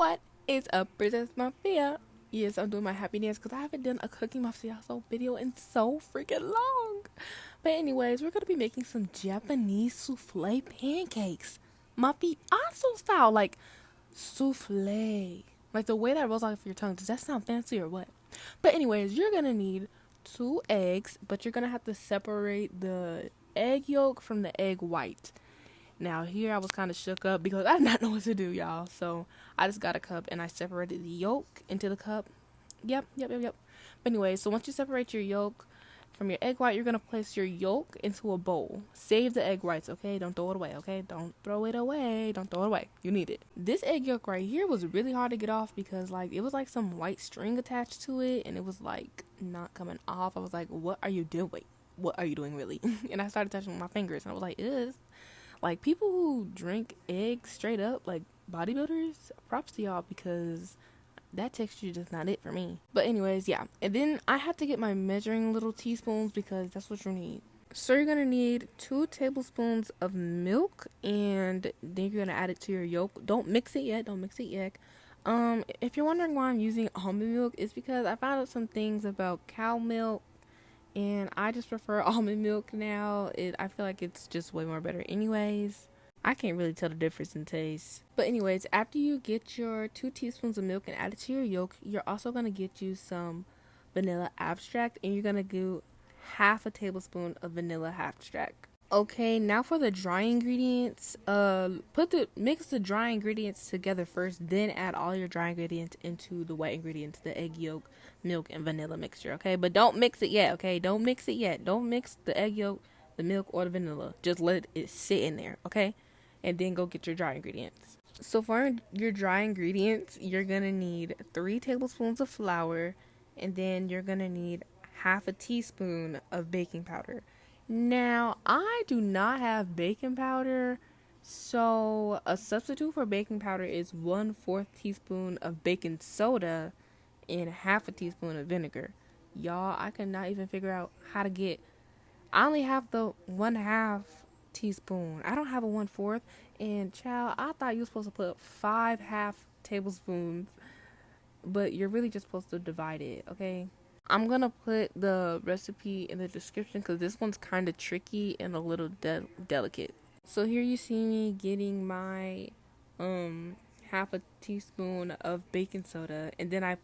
What is up, Princess Mafia? Yes, I'm doing my happy dance because I haven't done a cooking Maffiaso video in so freaking long. But anyways, we're going to be making some Japanese souffle pancakes. Maffiaso style, like souffle. Like the way that rolls off your tongue. Does that sound fancy or what? But anyways, you're going to need 2 eggs, but you're going to have to separate the egg yolk from the egg white. Now here I was kind of shook up because I did not know what to do, y'all. So I just got a cup and I separated the yolk into the cup. Yep. But anyway, so once you separate your yolk from your egg white, you're going to place your yolk into a bowl. Save the egg whites, okay? Don't throw it away, okay? Don't throw it away. Don't throw it away. You need it. This egg yolk right here was really hard to get off because like it was like some white string attached to it and it was like not coming off. I was like, what are you doing? What are you doing really? And I started touching with my fingers and I was like, ew. Like, people who drink eggs straight up, like bodybuilders, props to y'all because that texture is just not it for me. But anyways, yeah. And then I have to get my measuring little teaspoons because that's what you need. So you're going to need 2 tablespoons of milk and then you're going to add it to your yolk. Don't mix it yet. If you're wondering why I'm using almond milk, it's because I found out some things about cow milk. And I just prefer almond milk now. I feel like it's just way more better anyways. I can't really tell the difference in taste. But anyways, after you get your 2 teaspoons of milk and add it to your yolk, you're also going to get you some vanilla extract. And you're going to do half a tablespoon of vanilla extract. Okay, now for the dry ingredients, mix the dry ingredients together first, then add all your dry ingredients into the wet ingredients, the egg yolk, milk, and vanilla mixture, okay? But don't mix it yet, okay? Don't mix it yet. Don't mix the egg yolk, the milk, or the vanilla. Just let it sit in there, okay? And then go get your dry ingredients. So for your dry ingredients, you're gonna need 3 tablespoons of flour, and then you're gonna need half a teaspoon of baking powder. Now, I do not have baking powder, so a substitute for baking powder is 1/4 teaspoon of baking soda and half a teaspoon of vinegar. Y'all, I could not even figure out how to get. I only have the 1/2 teaspoon. I don't have a 1/4. And child, I thought you were supposed to put 5 half tablespoons, but you're really just supposed to divide it, okay? I'm gonna put the recipe in the description because this one's kind of tricky and a little delicate. So here you see me getting my half a teaspoon of baking soda, and then I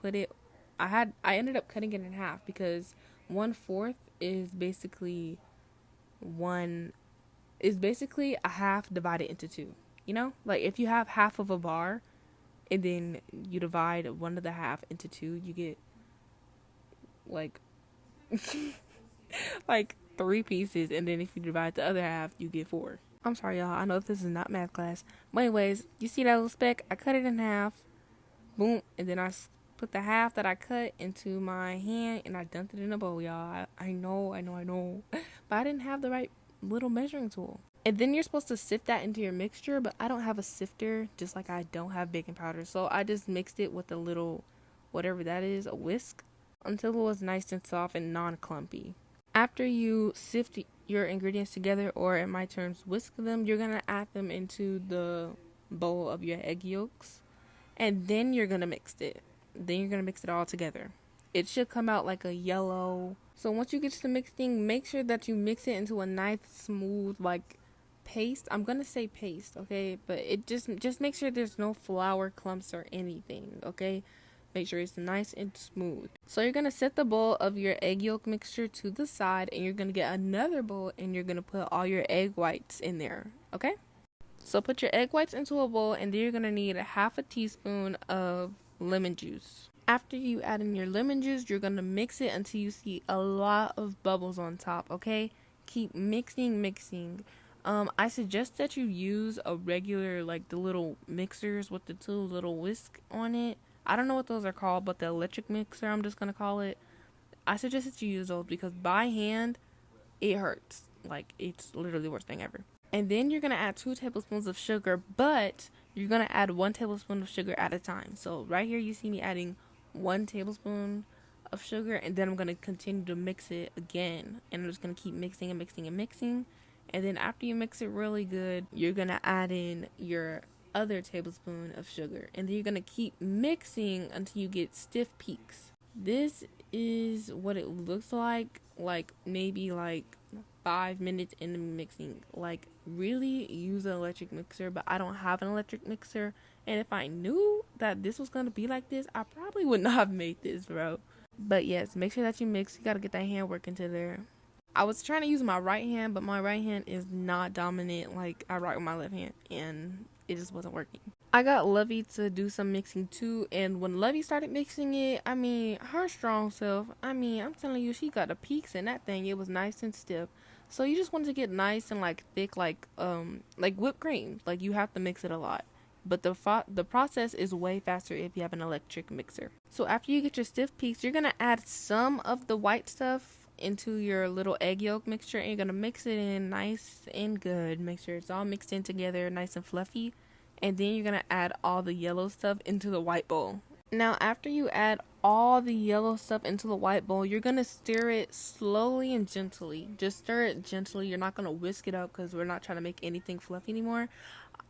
ended up cutting it in half because 1/4 is basically a half divided into 2. You know, like if you have half of a bar and then you divide one of the half into 2, you get like 3 pieces, and then if you divide the other half you get 4. I'm sorry y'all, I know this is not math class, but anyways, you see that little speck? I cut it in half, boom, and then I put the half that I cut into my hand and I dumped it in a bowl, y'all. I know but I didn't have the right little measuring tool. And then you're supposed to sift that into your mixture, but I don't have a sifter, just like I don't have baking powder, so I just mixed it with a little whatever that is, a whisk, until it was nice and soft and non-clumpy. After you sift your ingredients together, or in my terms whisk them, you're going to add them into the bowl of your egg yolks, and then you're going to mix it. Then you're going to mix it all together. It should come out like a yellow. So once you get to the mixing, make sure that you mix it into a nice smooth like paste. I'm going to say paste, okay? But it just make sure there's no flour clumps or anything, okay? Make sure it's nice and smooth. So you're going to set the bowl of your egg yolk mixture to the side, and you're going to get another bowl and you're going to put all your egg whites in there, okay? So put your egg whites into a bowl, and then you're going to need half a teaspoon of lemon juice. After you add in your lemon juice, you're going to mix it until you see a lot of bubbles on top, okay? Keep mixing. I suggest that you use a regular, like the little mixers with the 2 little whisks on it. I don't know what those are called, but the electric mixer, I'm just going to call it. I suggest that you use those because by hand, it hurts. Like, it's literally the worst thing ever. And then you're going to add 2 tablespoons of sugar, but you're going to add 1 tablespoon of sugar at a time. So right here, you see me adding 1 tablespoon of sugar, and then I'm going to continue to mix it again. And I'm just going to keep mixing and mixing and mixing. And then after you mix it really good, you're going to add in your other tablespoon of sugar. And then you're going to keep mixing until you get stiff peaks. This is what it looks like maybe like 5 minutes into mixing. Like, really use an electric mixer, but I don't have an electric mixer. And if I knew that this was going to be like this, I probably would not have made this, bro. But yes, make sure that you mix. You got to get that hand work into there. I was trying to use my right hand, but my right hand is not dominant like I write with my left hand, and it just wasn't working. I got Lovey to do some mixing too, and when Lovey started mixing it, I mean, her strong self, I mean, I'm telling you, she got the peaks in that thing. It was nice and stiff. So you just want to get nice and like thick, like whipped cream. Like, you have to mix it a lot. But the process is way faster if you have an electric mixer. So after you get your stiff peaks, you're going to add some of the white stuff into your little egg yolk mixture, and you're going to mix it in nice and good. Make sure it's all mixed in together, nice and fluffy. And then you're going to add all the yellow stuff into the white bowl. Now, after you add all the yellow stuff into the white bowl, you're going to stir it slowly and gently. Just stir it gently. You're not going to whisk it up because we're not trying to make anything fluffy anymore.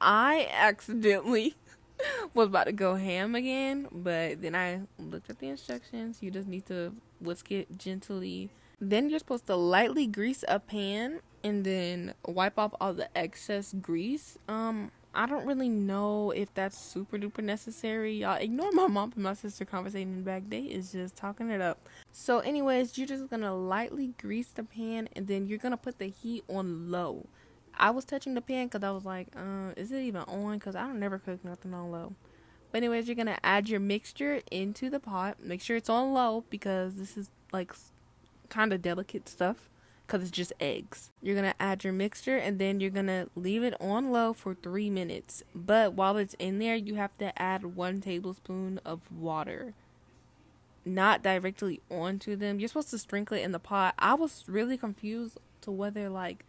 I accidentally was about to go ham again, but then I looked at the instructions. You just need to whisk it gently. Then you're supposed to lightly grease a pan and then wipe off all the excess grease. I don't really know if that's super duper necessary. Y'all ignore my mom and my sister conversating back. They is just talking it up. So anyways, you're just gonna lightly grease the pan, and then you're gonna put the heat on low. I was touching the pan because I was like, is it even on? Because I don't never cook nothing on low. But anyways, you're gonna add your mixture into the pot. Make sure it's on low because this is like kind of delicate stuff, because it's just eggs. You're going to add your mixture, and then you're going to leave it on low for 3 minutes. But while it's in there, you have to add 1 tablespoon of water. Not directly onto them. You're supposed to sprinkle it in the pot. I was really confused to whether like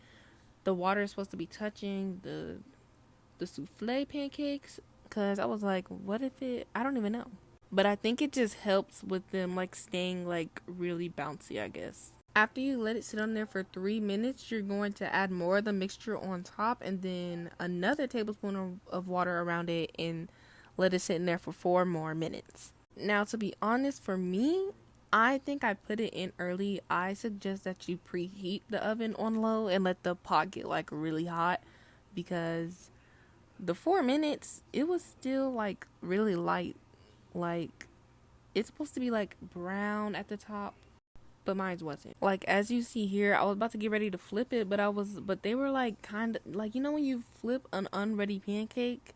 the water is supposed to be touching the souffle pancakes, because I was like, what if it, I don't even know. But I think it just helps with them like staying like really bouncy, I guess. After you let it sit on there for 3 minutes, you're going to add more of the mixture on top, and then another tablespoon of water around it, and let it sit in there for 4 more minutes. Now, to be honest, for me, I think I put it in early. I suggest that you preheat the oven on low and let the pot get like really hot, because the 4 minutes, it was still like really light. Like, it's supposed to be like brown at the top, but mine wasn't. Like, as you see here, I was about to get ready to flip it, but they were like kind of like, you know when you flip an unready pancake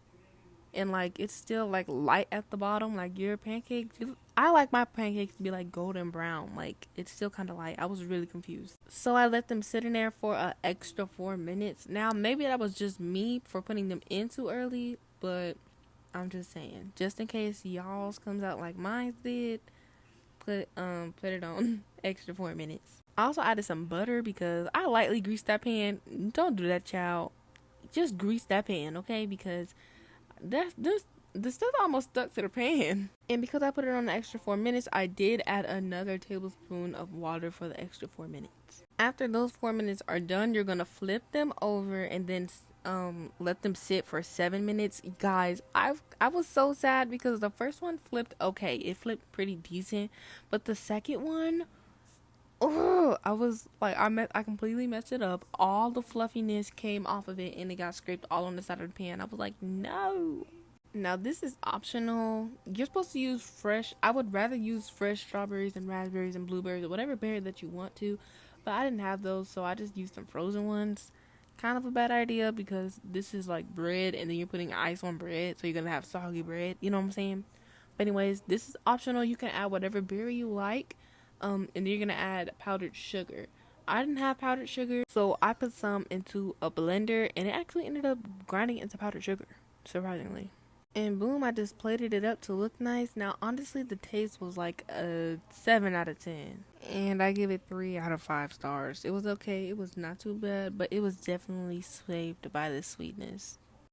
and like it's still like light at the bottom, like your pancakes, I like my pancakes to be like golden brown, like it's still kind of light. I was really confused, so I let them sit in there for an extra 4 minutes. Now maybe that was just me for putting them in too early, but I'm just saying, just in case y'all's comes out like mine did, put it on extra 4 minutes. I also added some butter because I lightly greased that pan. Don't do that, child. Just grease that pan, okay? Because the stuff almost stuck to the pan. And because I put it on the extra 4 minutes, I did add another tablespoon of water for the extra 4 minutes. After those 4 minutes are done, you're gonna flip them over and then let them sit for 7 minutes. Guys, I was so sad because the first one flipped okay. It flipped pretty decent, but the second one, I was like, I completely messed it up. All the fluffiness came off of it and it got scraped all on the side of the pan. I was like, no. Now this is optional. You're supposed to use fresh. I would rather use fresh strawberries and raspberries and blueberries or whatever berry that you want to, but I didn't have those, so I just used some frozen ones. Kind of a bad idea because this is like bread and then you're putting ice on bread, so you're gonna have soggy bread, you know what I'm saying? But anyways, this is optional. You can add whatever berry you like, and then you're gonna add powdered sugar. I didn't have powdered sugar, so I put some into a blender and it actually ended up grinding into powdered sugar, surprisingly. And boom, I just plated it up to look nice. Now honestly, the taste was like a 7 out of 10. And I give it 3 out of 5 stars. It was okay. It was not too bad, but it was definitely saved by the sweetness.